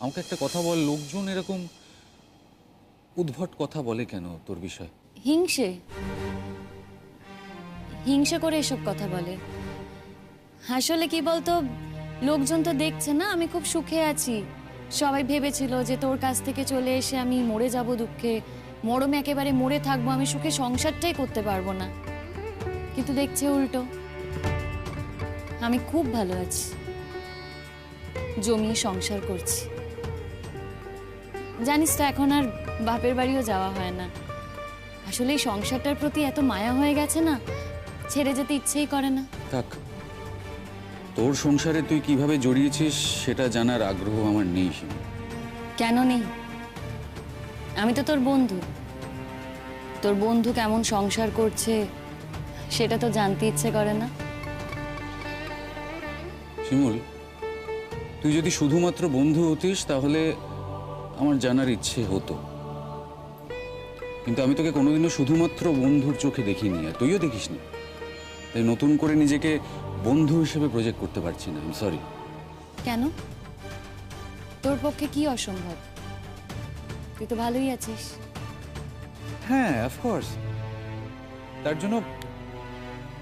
আমাকে একটা কথা বল, লোকজন এরকম উদ্ভট কথা বলে কেন তোর বিষয়? হিংসে হিংসে করে এসব কথা বলে। আসলে কি বলতো, লোকজন তো দেখছে না আমি খুব সুখে আছি। সবাই ভেবেছিল যে তোর কাছ থেকে চলে এসে আমি মরে যাব দুঃখে, মরমে একেবারে মরে থাকবো, আমি সুখে সংসারটাই করতে পারবো না। কিন্তু দেখছে উল্টো, আমি খুব ভালো আছি, জমিয়ে সংসার করছি। জানিস তো এখন আর বাপের বাড়িও যাওয়া হয় না। আসলে এই সংসারটার প্রতি এত মায়া হয়ে গেছে না, ছেড়ে যেতে ইচ্ছেই করে না। থাক, তোর সংসারে তুই কিভাবে জড়িয়েছিস সেটা জানার আগ্রহ আমার নেই সীমা। কেন নেই? আমি তো তোর বন্ধু। তোর বন্ধু কেমন সংসার করছে সেটা তো জানতে ইচ্ছে করে না? শিমুল, তুই যদি শুধুমাত্র বন্ধু হতিস তাহলে আমার জানার ইচ্ছে হতো, কিন্তু আমি তোকে কোনোদিনও শুধুমাত্র বন্ধুর চোখে দেখিনি, আর তুইও দেখিসনি। তাই নতুন করে নিজেকে বন্ধু হিসেবে প্রজেক্ট করতে পারছি না। I sorry. কেন? তোর পক্ষে কি অসম্ভব? তুই তো ভালোই আছিস। হ্যাঁ, অফকোর্স। তার জন্য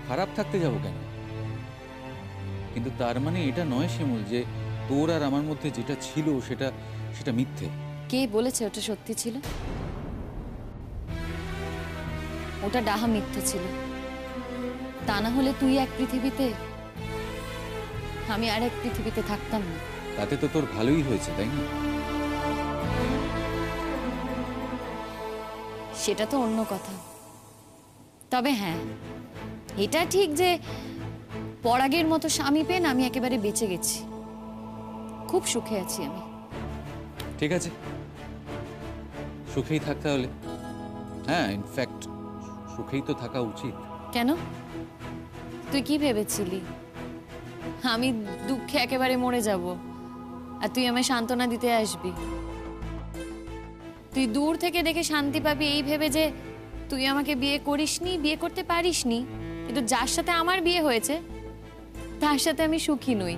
খারাপ থাকতে যাব কেন? কিন্তু তার মানে এটা নয় শিমুল যে তোর আর আমার মধ্যে যেটা ছিল সেটা সেটা মিথ্যে। কে বলেছে ওটা সত্যি ছিল? ওটা ডাহা মিথ্যে ছিল। তা না হলে তুই এক পৃথিবীতে, আমি আর এক পৃথিবীতে থাকতাম না। তাতে তো তোর ভালোই হয়েছে, তাই না? সেটা তো অন্য কথা। তবে হ্যাঁ, এটা ঠিক যে পরাগের মতো স্বামী পেন আমি একেবারে বেঁচে গেছি, খুব সুখে আছি আমি। ঠিক আছে, সুখেই থাকতে হলে। হ্যাঁ, ইনফ্যাক্ট সুখেই তো থাকা উচিত। কেন? তুই কি ভেবেছিলি আমি দুঃখে একেবারে মরে যাব আর তুই আমায় সান্ত্বনা দিতে আসবি? তুই দূর থেকে দেখে শান্তি পাবি এই ভেবে যে তুই আমাকে বিয়ে করিসনি, বিয়ে করতে পারিসনি, কিন্তু যার সাথে আমার বিয়ে হয়েছে তার সাথে আমি সুখী নই,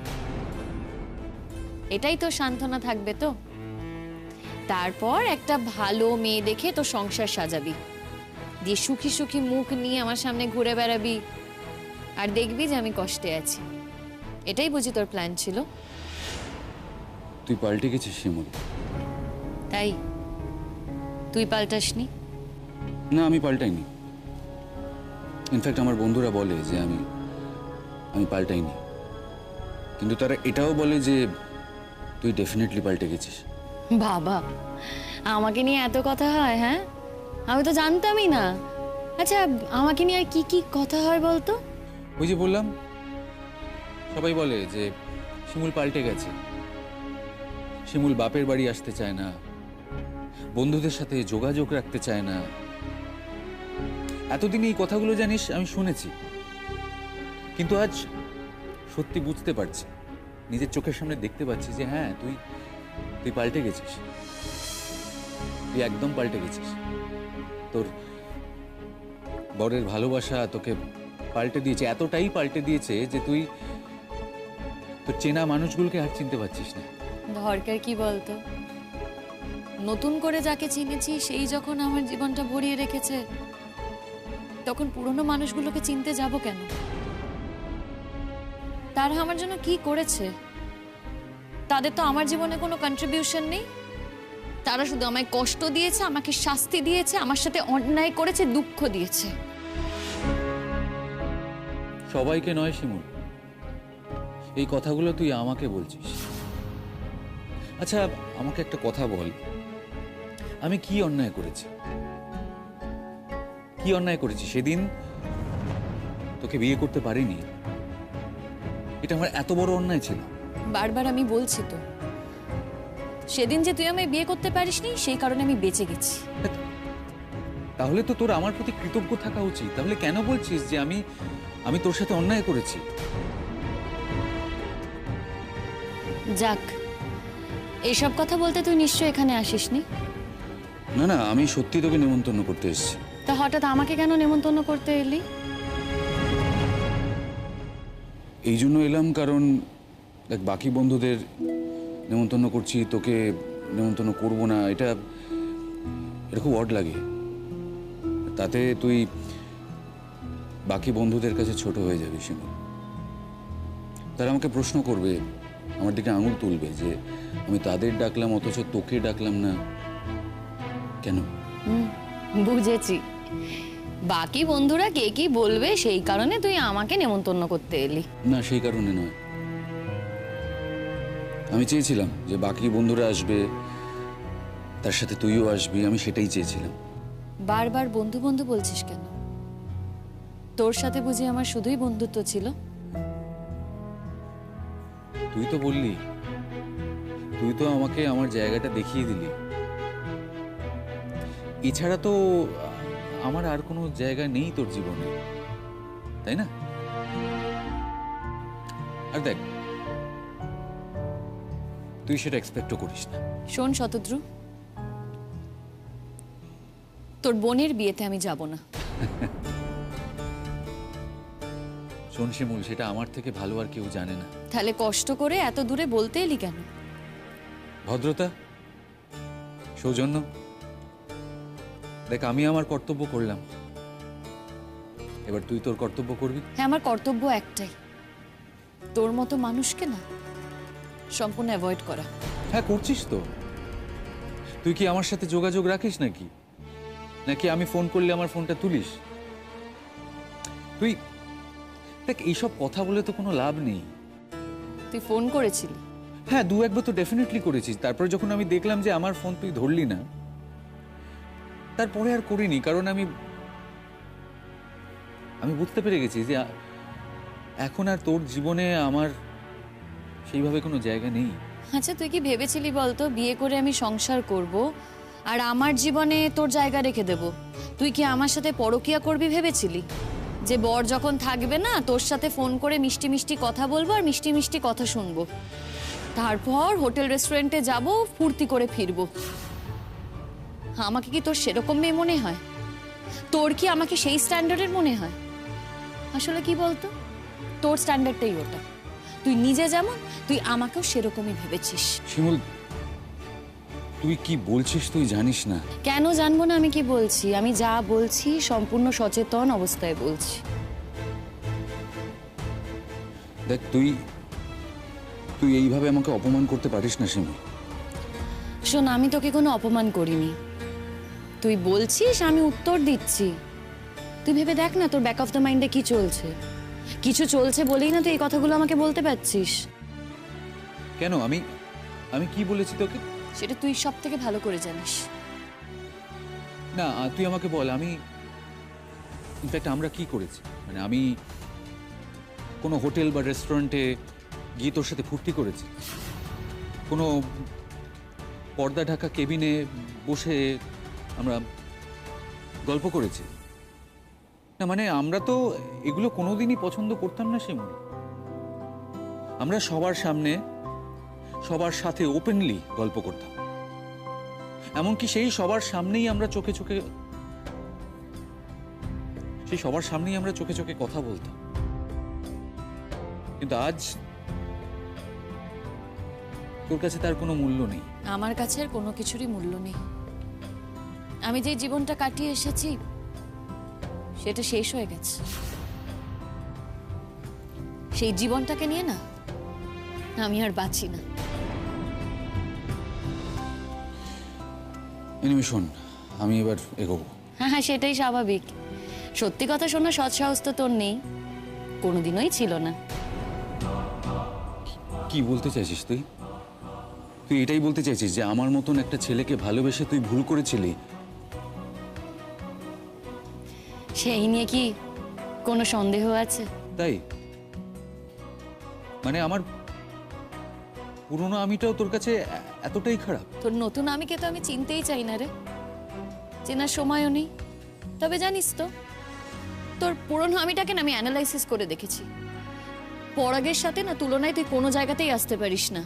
এটাই তো সান্ত্বনা থাকবে তো? তারপর একটা ভালো মেয়ে দেখে তো সংসার সাজাবি, দিয়ে সুখী সুখী মুখ নিয়ে আমার সামনে ঘুরে বেড়াবি আর দেখবি যে আমি কষ্টে আছি। এটাই বুঝি তোর প্ল্যান ছিল? তুই পাল্টে গেছিস শিমুল। তাই তুই পাল্টাসনি? না, আমি পাল্টাইনি। ইনফ্যাক্ট আমার বন্ধুরা বলে যে আমি পাল্টাইনি, কিন্তু তারা এটাও বলে যে তুই ডেফিনেটলি পাল্টে গেছিস। বাবা, আমাকে নিয়ে এত কথা হয়? হ্যাঁ, আমি তো জানতামই না। আচ্ছা, আমাকে নিয়ে আর কি কি কথা হয় বলতো? ওই যে বললাম, সবাই বলে যে শিমুল পাল্টে গেছে, শিমুল বাপের বাড়ি আসতে চায় না, বন্ধুদের সাথে যোগাযোগ রাখতে চায় না। এতদিন এই কথাগুলো জানিস আমি শুনেছি, কিন্তু আজ সত্যি বুঝতে পারছি, নিজের চোখের সামনে দেখতে পাচ্ছি যে হ্যাঁ, তুই পাল্টে গেছিস। তুই একদম পাল্টে গেছিস। তোর বরের ভালোবাসা তোকে পাল্টে দিয়েছে, এতটাই পাল্টে দিয়েছে যে তুই তোর চেনা মানুষগুলোকে আর চিনতে পারছিস না। দরকার কি বলতো? নতুন করে যাকে চিনেছি সেই যখন আমার জীবনটা ভরিয়ে রেখেছে, তখন পুরনো মানুষগুলোকে চিনতে যাব কেন? তারা আমার জন্য কি করেছে? তাদের তো আমার জীবনে কোনো কন্ট্রিবিউশন নেই। তারা শুধু আমায় কষ্ট দিয়েছে, আমাকে শাস্তি দিয়েছে, আমার সাথে অন্যায় করেছে, দুঃখ দিয়েছে। সবাইকে নয় শিমুল, এই কথাগুলো তুই আমাকে বলছিস। আচ্ছা, আমাকে একটা কথা বল, আমি কি অন্যায় করেছি? কি অন্যায় করেছি? সেদিন তোকে বিয়ে করতে পারিনি, এটা আমার এত বড় অন্যায় ছিল? বারবার আমি বলছি তো, সেদিন যে তুই আমায় বিয়ে করতে পারিসনি সেই কারণে আমি বেঁচে গেছি। তাহলে তো তোর আমার প্রতি কৃতজ্ঞ থাকা উচিত। তাহলে কেন বলছিস যে আমি তোর সাথে অন্যায় করেছি? যাক, এসব কথা বলতে তুই নিশ্চয় এখানে আসিসনি। না না, আমি সত্যি তোকে নেমন্তন্ন করতে এসেছি। তা হঠাৎ আমাকে কেন নেমন্তন্ন করতে এলি? এই জন্য এলাম কারণ দেখ, বাকি বন্ধুদের নেমন্তন্ন করছি, তোকে নেমন্তন্ন করবো না, এটা এটা খুব অড লাগে। তাতে তুই বাকি বন্ধুদের কাছে ছোট হয়ে যাবি শিমুল। তারা আমাকে প্রশ্ন করবে, আমার দিকে আঙুল তুলবে যে আমি তাদের ডাকলাম অথচ তোকে ডাকলাম না কেন। বুঝেছি, বাকি বন্ধুরা কে কি বলবে সেই কারণে তুই আমাকে নেমন্তন্ন করতে এলি। না, সেই কারণে নয়। আমি চেয়েছিলাম যে বাকি বন্ধুরা আসবে, তার সাথে তুইও আসবি, আমি সেটাই চেয়েছিলাম। বারবার বন্ধু বন্ধু বলছিস কেন? তোর সাথে বুঝি আমার শুধুই বন্ধুত্ব ছিল? তুই তো বললি, তুই তো আমাকে আমার জায়গাটা দেখিয়ে দিলি। এছাড়া তো আমার আর কোনো জায়গা নেই তোর জীবনে, তাই না? আর দেখ, তুই সেটা এক্সপেক্টও করিস না। শোন শতদ্রু, তোর বোনের বিয়েতে আমি যাব না। শোন শিমুল, সেটা আমার থেকে ভালো আর কেউ জানে না। তাহলে কষ্ট করে এত দূরে বলতে এলি কেন? ভদ্রতা, সৌজন্য। দেখ, আমি আমার কর্তব্য করলাম, এবার তুই তোর কর্তব্য করবি। হ্যাঁ, আমার কর্তব্য একটাই, তোর মতো মানুষকে না সম্পূর্ণ অ্যাভয়েড করা। হ্যাঁ, করছিস তো। তুই কি আমার সাথে যোগাযোগ রাখিস নাকি? নাকি আমি ফোন করলে আমার ফোনটা তুলিস? তুই দেখ, এইসব কথা বলে তো কোনো লাভ নেই। তুই ফোন করেছিলি? হ্যাঁ, দু একবার তো ডেফিনেটলি করেছিস। তারপরে যখন আমি দেখলাম যে আমার ফোন তুই ধরলি না, তারপরে আর করিনি। কারণ আমি বুঝতে পেরে গেছি যে এখন আর তোর জীবনে আমার সেইভাবে কোনো জায়গা নেই। আচ্ছা, তুই কি ভেবেছিলি বলতো বিয়ে করে আমি সংসার করব আর আমার জীবনে তোর জায়গা রেখে দেব? তুই কি আমার সাথে পরকীয়া করবি ভেবেছিলি? যে বর যখন থাকবে না, তোর সাথে ফোন করে মিষ্টি মিষ্টি কথা বলবো আর মিষ্টি মিষ্টি কথা শুনবো, তারপর হোটেল রেস্টুরেন্টে যাব, ফুর্তি করে ফিরবো। আমাকে কি তোর সেরকম মেয়ে মনে হয়? তোর কি আমাকে সেই স্ট্যান্ডার্ডের মনে হয়? আসলে কি বলতো, তোর স্ট্যান্ডার্ডটাই ওটা। তুই নিজে যেমন, তুই আমাকেও সেরকমই ভেবেছিস। শিমুল, তুই কি বলছিস তুই জানিস না। কেন জানবো না আমি কি বলছি? আমি যা বলছি সম্পূর্ণ সচেতন অবস্থায় বলছি। দেখ, তুই এইভাবে আমাকে অপমান করতে পারিস না শিমুল। শোন, আমি তোকে কোনো অপমান করিনি। তুই বলছিস, আমি উত্তর দিচ্ছি। তুই ভেবে দেখ না তোর ব্যাক অফ দ্য মাইন্ডে কি চলছে। কিছু চলছে বলেই না তুই এই কথাগুলো আমাকে বলতে পারছিস। কেন? আমি কি বলেছি তোকে? সেটা তুই সব থেকে ভালো করে জানিস। না, তুই আমাকে বল। ইনফ্যাক্ট আমরা কি করেছি? মানে আমি কোনো হোটেল বা রেস্টুরেন্টে গিয়ে তোর সাথে ফুর্তি করেছি? কোনো পর্দা ঢাকা কেবিনে বসে আমরা গল্প করেছি? না, মানে আমরা তো এগুলো কোনোদিনই পছন্দ করতাম না শিমুল। আমরা সবার সামনে, সবার সাথে ওপেনলি গল্প করতাম। এমনকি সেই সবার সামনেই আমরা চোখে চোখে কথা বলতাম। কিন্তু আজ তোর কাছে তার কোনো মূল্য নেই। আমার কাছে আর কোনো কিছুরই মূল্য নেই। আমি যে জীবনটা কাটিয়ে এসেছি সেটা শেষ হয়ে গেছে। সেই জীবনটাকে নিয়ে না আমি আর বাঁচি না। এনিওয়ে শোন, আমি এবার এগোবো। হ্যাঁ, সেটাই স্বাভাবিক। সত্যি কথা শোনা সৎ সাহস তো তোর নেই, কোনোদিনই ছিল না। কি বলতে চাইছিস তুই? তুই এটাই বলতে চাইছিস যে আমার মতন একটা ছেলেকে ভালোবেসে তুই ভুল করেছিলি? সেই নিয়ে কি কোনো সন্দেহ আছে? তাই মানে আমার পুরনো আমিটাও তোর কাছে এতটাই খারাপ? তোর নতুন আমিকে তো আমি চিনতেই চাই না রে, চেনার সময়ও নেই। তবে জানিস তো, তোর পুরনো আমিটাকে না আমি অ্যানালাইসিস করে দেখেছি। পরাগের সাথে না তুলনায় তুই কোনো জায়গাতেই আসতে পারিস না।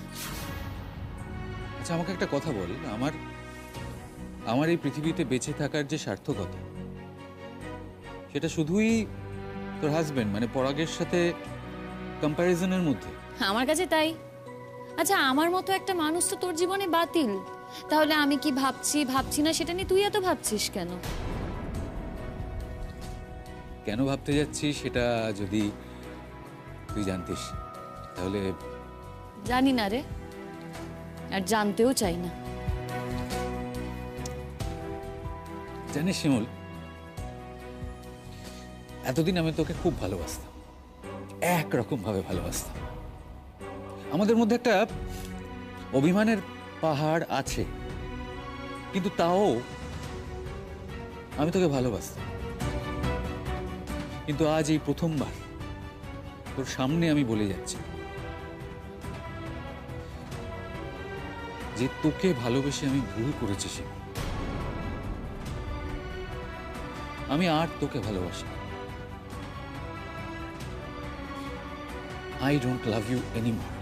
আচ্ছা, আমাকে একটা কথা বল। আমার এই পৃথিবীতে বেঁচে থাকার যে সার্থকতা, সেটা শুধুই তোর হাজবেন্ড মানে পরাগের সাথে কম্প্যারিজনের মধ্যে? আমার কাছে তাই। আচ্ছা, আমার মতো একটা মানুষ তো তোর জীবনে বাতিল। তাহলে আমি কি ভাবছি ভাবছি না সেটা নিয়ে তুই এত ভাবছিস কেন? কেন ভাবতে যাচ্ছি সেটা যদি তুই জানতিস তাহলে। জানি না রে, আর জানতেও চাই না। জানিস শিমুল, এতদিন আমি তোকে খুব ভালোবাসতাম, একরকম ভাবে ভালোবাসতাম। আমাদের মধ্যে একটা অভিমানের পাহাড় আছে, কিন্তু তাও আমি তোকে ভালোবাসতাম। কিন্তু আজ এই প্রথমবার তোর সামনে আমি বলে যাচ্ছি যে তোকে ভালোবেসে আমি ভুল করেছি শিমুল। আমি আর তোকে ভালোবাসি। I don't love you anymore.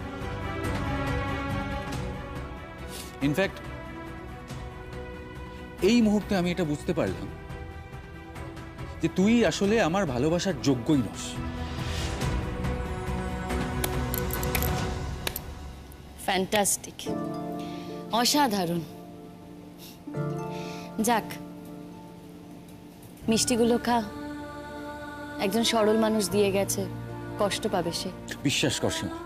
In fact এই মুহূর্তে আমি এটা বুঝতে পারলাম যে তুই আসলে আমার ভালোবাসার যোগ্যই নস। ফ্যান্টাস্টিক, অসাধারণ। যাক, মিষ্টিগুলো খা। একজন সরল মানুষ দিয়ে গেছে, কষ্ট পাবে সে। বিশ্বাস কর সীমা,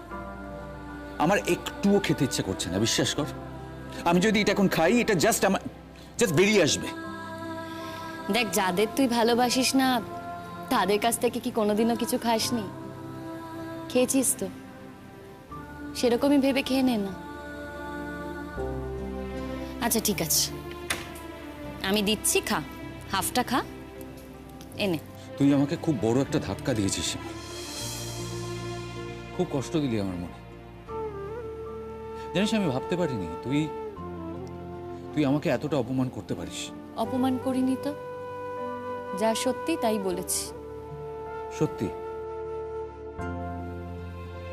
আমার একটুও খেতে ইচ্ছে করছে না, বিশ্বাস কর। আমি যদি এটা এখন খাই, এটা জাস্ট বেরিয়ে আসবে। দেখ, যাদের তুই ভালোবাসিস না তাদের কাছ থেকে কি কোনোদিনও কিছু খাসনি? খেয়েছিস তো, সেরকমই ভেবে খেয়ে নে না। আচ্ছা ঠিক আছে, আমি দিচ্ছি, খা, হাফটা খা, এনে। তুই আমাকে খুব বড় একটা ধাক্কা দিয়েছিস সীমা, খুব কষ্ট দিলি আমার মনে। জানিস, আমি ভাবতে পারিনি তুই তুই আমাকে এতটা অপমান করতে পারিস। অপমান করিনি তো, যা সত্যি তাই বলেছি। সত্যি?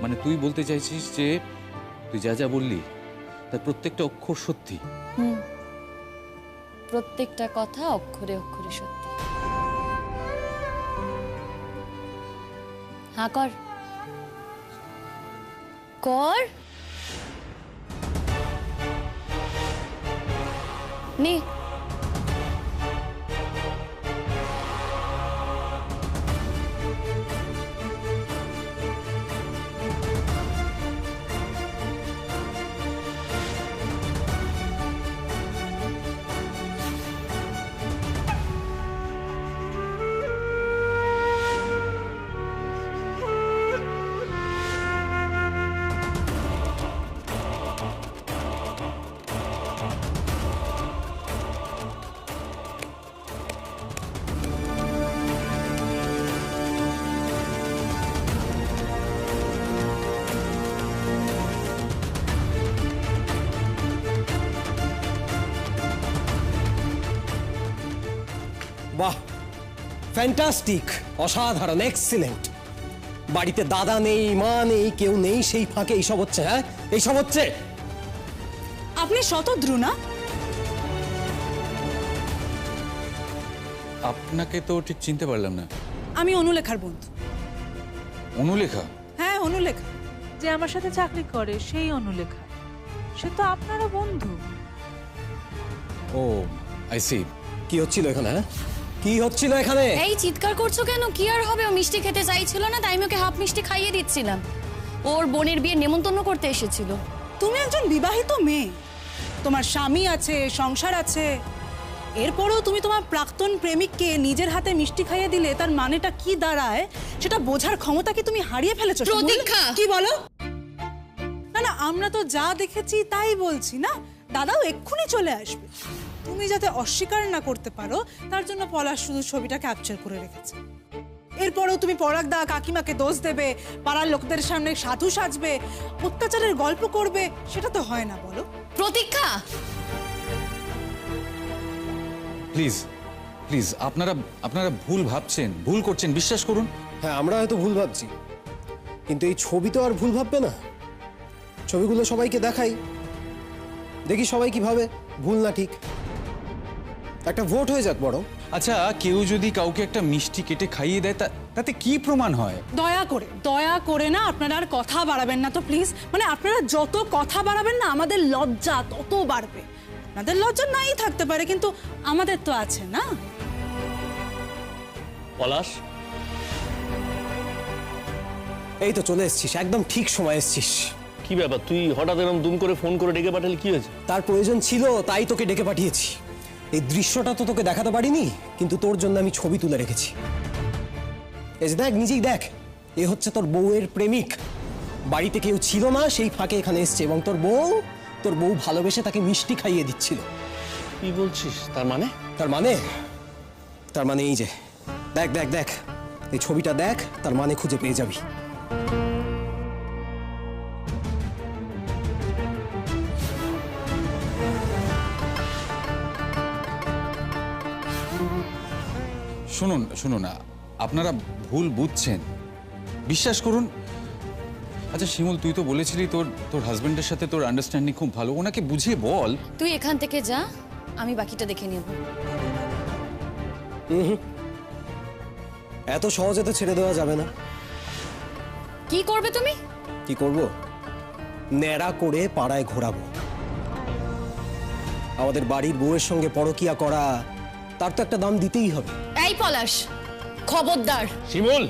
মানে তুই বলতে চাইছিস যে তুই যা যা বললি তার প্রত্যেকটা অক্ষর সত্যি? প্রত্যেকটা কথা অক্ষরে অক্ষরে সত্যি। হ্যাঁ, কর কর, নে। বাহ, ফ্যান্টাস্টিক, অসাধারণ, এক্সিলেন্ট। বাড়িতে দাদা নেই, মা নেই, কেউ নেই, সেই ফাঁকে এইসব হচ্ছে। হ্যাঁ, এইসব হচ্ছে। আপনি শতদ্রু না? আপনাকে তো ঠিক চিনতে পারলাম না। আমি অনুলেখার বন্ধু। অনুলেখা? হ্যাঁ, অনুলেখা। যে আমার সাথে চাকরি করে সেই অনুলেখা, সে তো আপনারও বন্ধু। ও, আই সি। কি হচ্ছিল এখানে? হ্যাঁ, কি হচ্ছিল এখানে? এই চিৎকার করছো কেন? কি আর হবে, ও মিষ্টি খেতে চাইছিল না, তাই আমি ওকে হাফ মিষ্টি খাইয়ে দিচ্ছিলাম। ওর বোনের বিয়ে নেমন্তন্ন করতে এসেছিল। তুমি একজন বিবাহিত মেয়ে, তোমার স্বামী আছে, সংসার আছে, এরপরেও তুমি তোমার প্রাক্তন প্রেমিককে নিজের হাতে মিষ্টি খাইয়ে দিলে তার মানেটা কি দাঁড়ায় সেটা বোঝার ক্ষমতা কি তুমি হারিয়ে ফেলেছো? প্রতীক্ষা! কি বলো? না না, আমরা তো যা দেখেছি তাই বলছি না। দাদাও এক্ষুনি চলে আসবে। তুমি যাতে অস্বীকার না করতে পারো তার জন্য পলাশ শুধু ছবিটা ক্যাপচার করে রেখেছে। এরপরেও তুমি পরাগদা কাকিমাকে দোষ দেবে, পাড়ার লোকদের সামনে সাধু সাজবে, অত্যাচারের গল্প করবে, সেটা তো হয় না, বলো? প্রতীক্ষা, প্লিজ প্লিজ, আপনারা ভুল ভাবছেন, ভুল করছেন, বিশ্বাস করুন। হ্যাঁ, আমরা হয়তো ভুল ভাবছি, কিন্তু এই ছবি তো আর ভুল ভাববে না। ছবিগুলো সবাইকে দেখাই, দেখি সবাই কি ভাবে, ভুল না ঠিক। একটা ভোট হয়ে যাক বড়। আচ্ছা, কেউ যদি কাউকে একটা মিষ্টি কেটে খাইয়ে দেয়, তাতে কি প্রমাণ হয়? দয়া করে না আপনারা আর কথা বাড়াবেন না তো প্লিজ। মানে আপনারা যত কথা বাড়াবেন না আমাদের লজ্জা তত বাড়বে। আপনাদের লজ্জা নাই থাকতে পারে, কিন্তু আমাদের তো আছে না। পলাশ, এই তো চলে এসছিস, একদম ঠিক সময় এসছিস। কি ব্যাপার, তুই হঠাৎ এরকম দুম করে ফোন করে ডেকে পাঠালি, কি হয়েছে? তার প্রয়োজন ছিল তাই তোকে ডেকে পাঠিয়েছি। এই দৃশ্যটা তো তোকে দেখাতে পারিনি, কিন্তু তোর জন্য আমি ছবি তুলে রেখেছি। এই যে দেখ, নিজেই দেখ, এ হচ্ছে তোর বউয়ের প্রেমিক। বাড়িতে কেউ ছিল না, সেই ফাঁকে এখানে এসছে, এবং তোর বউ ভালোবেসে তাকে মিষ্টি খাইয়ে দিচ্ছিল। কি বলছিস? তার মানে? তার মানে এই যে দেখ দেখ দেখ, এই ছবিটা দেখ, তার মানে খুঁজে পেয়ে যাবি। শুনুন না, আপনারা ভুল বুঝছেন, বিশ্বাস করুন। আচ্ছা শিমুল, তুই তো বলেছিলি তোর হাজবেন্ডের সাথে তোর আন্ডারস্ট্যান্ডিং খুব ভালো, ওনাকে বুঝিয়ে বল। তুই এখান থেকে যা, আমি বাকিটা দেখে নেব। এত সহজে তো ছেড়ে দেওয়া যাবে না। কি করবে তুমি? কি করব? ন্যাড়া করে পাড়ায় ঘোরাবো। আমাদের বাড়ির বউয়ের সঙ্গে পরকিয়া করা, তার তো একটা দাম দিতেই হবে। এই পলাশ, খবরদার। শিমুল,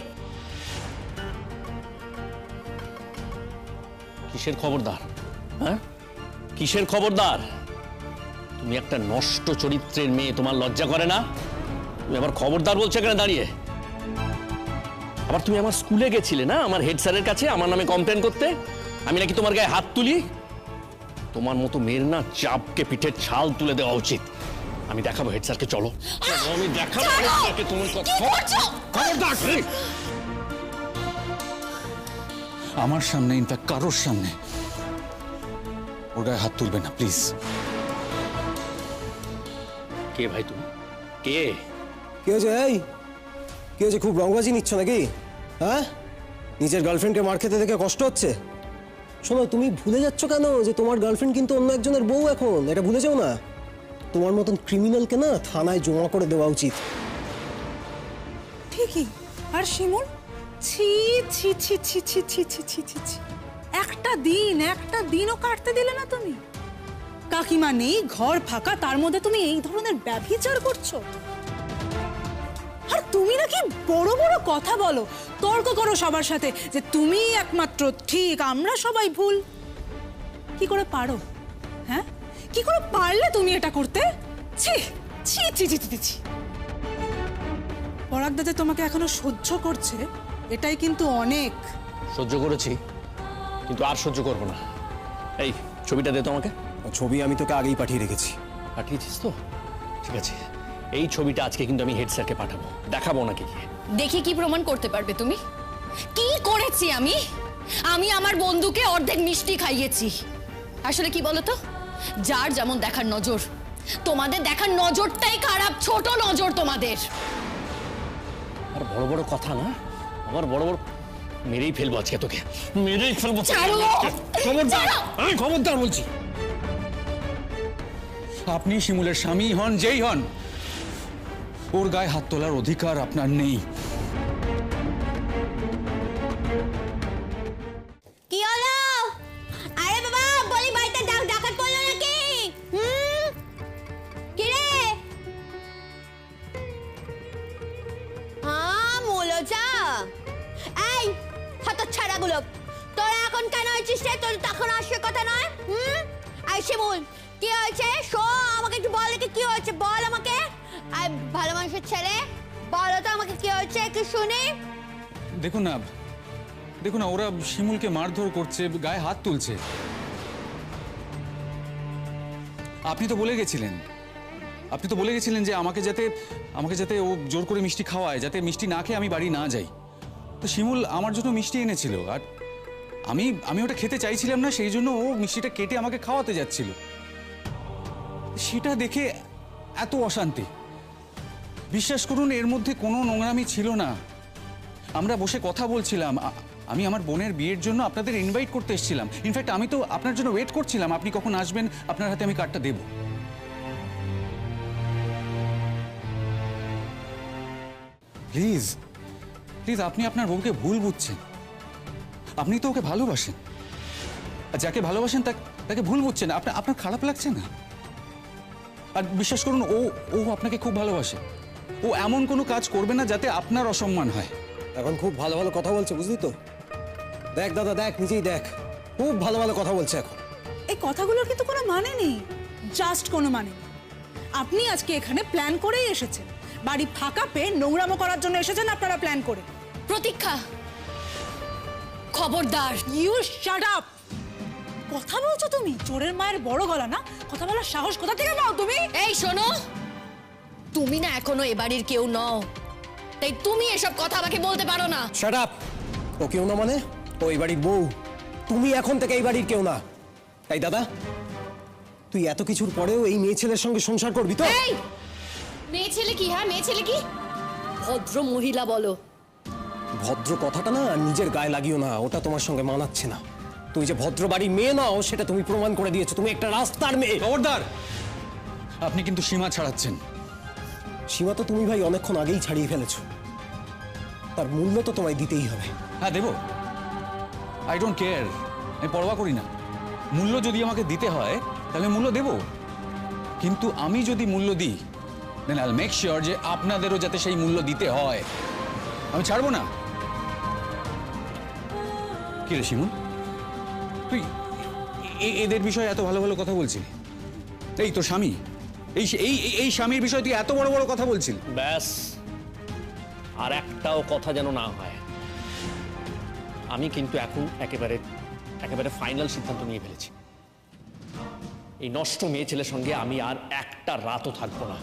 কিসের খবরদার? হ্যাঁ, কিসের খবরদার? তুমি একটা নষ্ট চরিত্রের মেয়ে, তোমার লজ্জা করে না? তুমি আবার খবরদার বলছো এখানে দাঁড়িয়ে? আবার তুমি আমার স্কুলে গেছিলে না, আমার হেড স্যারের কাছে আমার নামে কমপ্লেন করতে, আমি নাকি তোমার গায়ে হাত তুলি? তোমার মতো মেয়ের না চাপকে পিঠের ছাল তুলে দেওয়া উচিত। আমি দেখাবো হেড স্যারকে, চলো। আমি দেখাবো হেড স্যারকে তোমার কথা। খবরদার! আমার সামনে, ইনফ্যাক্ট কারোর সামনে ওর গায়ে হাত তুলবে না, প্লিজ। কে ভাই তুমি? কে? কি হয়েছে? কি হয়েছে? খুব রংবাজি নিচ্ছ নাকি? হ্যাঁ, নিজের গার্লফ্রেন্ডকে মার খেতে দেখে কষ্ট হচ্ছে? শোনো, তুমি ভুলে যাচ্ছ কেন যে তোমার গার্লফ্রেন্ড কিন্তু অন্য একজনের বউ এখন? এটা ভুলে যাও না। তোমার মতন ক্রিমিনালকে না থানায় জমা করে দেওয়া উচিত। ঠিকই। আর শিমুল, ছি ছি ছি ছি ছি ছি ছি ছি ছি ছি, একটা দিনও কাটতে দিলে না তুমি। কাকিমা নেই, ঘর ফাঁকা, তার মধ্যে তুমি এই ধরনের ব্যভিচার করছো। আর তুমি নাকি বড় বড় কথা বলো, তর্ক করো সবার সাথে যে তুমি একমাত্র ঠিক, আমরা সবাই ভুল। কি করে পারো? হ্যাঁ, কি করে পারলে তুমি এটা করতে? ছি ছি ছি ছি ছি ছি। পরাগদাতে তোমাকে এখনো সহ্য করছে, এটাই কিন্তু অনেক। সহ্য করেছি, কিন্তু আর সহ্য করবো না। এই ছবিটা দে তো আমাকে। ছবি আমি তোকে আগেই পাঠিয়ে রেখেছি। পাঠিয়েছিস তো? ঠিক আছে, এই ছবিটা আজকে কিন্তু আমি হেড স্যারকে পাঠাবো, দেখাবো ওনাকে গিয়ে। দেখি কি প্রমাণ করতে পারবে তুমি। কি করেছি আমি? আমি আমার বন্ধুকে অর্ধেক মিষ্টি খাইয়েছি। আসলে কি বলো তো, যার যেমন দেখার নজর, তোমাদের দেখার নজরটাই খারাপ, ছোট নজর তোমাদের। আর বড় বড় কথা না, আমার বড় বড় মেরেই ফেলবো আজকে তোকে, মেরেই ফেলবো। ছাড়ো! খবরদার, আমি খবরদার বলছি। আপনি শিমুলের স্বামী হন, যেই হন, ওর গায়ে হাত তোলার অধিকার আপনার নেই। কি হলো? আরে বাবা, বলি বাড়িতে ডাকাত পড়লো নাকি? কি রে? মোলজা, এই হতচ্ছাড়াগুলো, তোরা এখন কেন হয়েছিস রে? তোর তখন আসবে কথা নয়। এই শিমুল, কি হয়েছে? শো, আমাকে একটু বল, কি হয়েছে বল আমাকে। আর ভালো মানুষের ছেলে, বলো তো আমাকে কি হয়েছে, একটু শুনি। দেখুন না, ওরা শিমুলকে মারধর করছে, গায়ে হাত তুলছে। আপনি তো বলে গেছিলেন যে আমাকে যাতে ও জোর করে মিষ্টি খাওয়ায়, যাতে মিষ্টি না খেয়ে আমি বাড়ি না যাই। তো শিমুল আমার জন্য মিষ্টি এনেছিল, আর আমি ওটা খেতে চাইছিলাম না, সেই জন্য ও মিষ্টিটা কেটে আমাকে খাওয়াতে যাচ্ছিল। সেটা দেখে এত অশান্তি। বিশ্বাস করুন, এর মধ্যে কোনো নোংরামি ছিল না। আমরা বসে কথা বলছিলাম। আমি আমার বোনের বিয়ের জন্য আপনাদের ইনভাইট করতে এসেছিলাম। ইনফ্যাক্ট আমি তো আপনার জন্য ওয়েট করছিলাম, আপনি কখন আসবেন, আপনার হাতে আমি কার্ডটা দেব। প্লিজ প্লিজ আপনি আপনার বউকে ভুল বুঝছেন। আপনি তো ওকে ভালোবাসেন, আর যাকে ভালোবাসেন তাকে ভুল বুঝছেন। আপনার খারাপ লাগছে না? আর বিশ্বাস করুন, ও আপনাকে খুব ভালোবাসে। ও এমন কোনো কাজ করবে না যাতে আপনার অসম্মান হয়। এখন খুব ভালো ভালো কথা বলছে, বুঝলি তো? দেখ দাদা, দেখ, নিজেই দেখ, খুব ভালো ভালো কথা বলছে এখন। এই কথাগুলোর কিন্তু কোনো মানে নেই, জাস্ট কোনো মানে নেই। আপনি আজকে এখানে প্ল্যান করেই এসেছেন, বাড়ি ফাঁকা পেয়ে নোংরামো করার জন্য এসেছেন আপনারা প্ল্যান করে। প্রতীক্ষা, খবরদার। You shut up! কথা বলছো তুমি? চোরের মায়ের বড় গলা না? কথা বলার সাহস কোথা থেকে পাও তুমি? এই শোনো, তুমি না এখনো এ বাড়ির কেউ নও, তাই তুমি এসব কথা আমাকে বলতে পারো না। Shut up! ও কেউ না মানে? ও এই বাড়ির বউ, তুমি এখন থেকে এই বাড়ির কেউ না। এই দাদা, তুই এত কিছুর পরেও এই মেয়ে ছেলের সঙ্গে সংসার করবি তো? এই মেয়ে ছেলে কি? হ্যাঁ, মেয়ে ছেলে কি? ভদ্র মহিলা বলো। ভদ্র কথাটা না নিজের গায়ে লাগিও না, ওটা তোমার সঙ্গে মানাচ্ছে না। তুমি যে ভদ্র বাড়ির মেয়ে নাও সেটা তুমি প্রমাণ করে দিয়েছো, তুমি একটা রাস্তার মেয়ে। খবরদার! আপনি কিন্তু সীমা ছাড়াচ্ছেন। সীমা তো তুমি ভাই অনেকক্ষণ আগেই ছাড়িয়ে ফেলেছো, তার মূল্য তো তোমায় দিতেই হবে। হ্যাঁ, দেবো। আই ডোন্ট কেয়ার, আমি পরোয়া করি না। মূল্য যদি আমাকে দিতে হয় তাহলে মূল্য দেব, কিন্তু আমি যদি মূল্য দিই দেন আইল মেক শিওর যে আপনাদেরও যাতে সেই মূল্য দিতে হয়। আমি ছাড়বো না। কি রে শিমুল, তুই এদের বিষয়ে এত ভালো ভালো কথা বলছিলি? এই তো স্বামী, এই স্বামীর বিষয়ে তুই এত বড় বড় কথা বলছিলি। ব্যাস, আর একটাও কথা যেন না হয়। আমি কিন্তু এখন একেবারে ফাইনাল সিদ্ধান্ত নিয়ে ফেলেছি। এই নষ্ট মেয়ে ছেলের সঙ্গে আমি আর একটা রাতও থাকবো না।